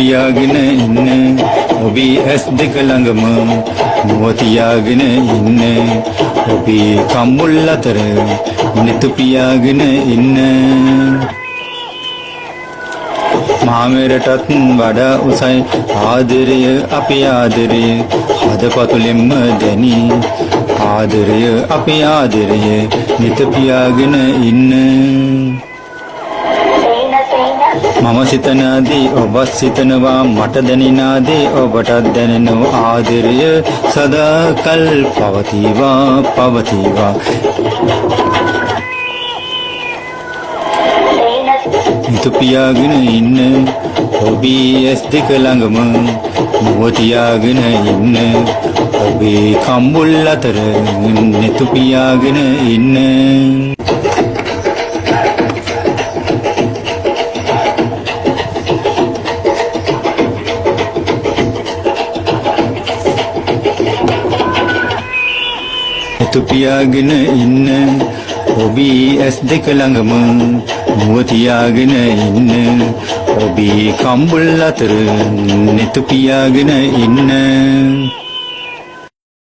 පියාගෙන ඉන්න ඔබේ ඇස් දෙක ළඟම මුව තියාගෙන ඉන්න ඔබේ කම්මුල් අතර නිතු පියාගෙන ඉන්න මාමෙරටත් වඩා උසයි ආදරය අපේ ආදරය හදපතුලෙන්ම දැනි ආදරය අපේ ආදරය නිත පියාගෙන ඉන්න මම සිතනාදී ඔබ සිතනවා මට දැනෙනාදී ඔබටත් දැනෙනවා ආදරය සදාකල් පවතිවා පවතිවා නිත පියාගෙන ඉන්න ඔබේ ඇස් දෙක ළඟම මුව තියාගෙන ඉන්න ඔබේ කම්මුල් අතර නිත පියාගෙන ඉන්න පියාගෙන ඉන්න ඔබේ ඇස් දෙක ළඟම මුව තියාගෙන ඉන්න ඔබේ කම්බුල් අතර නිත පියාගෙන ඉන්න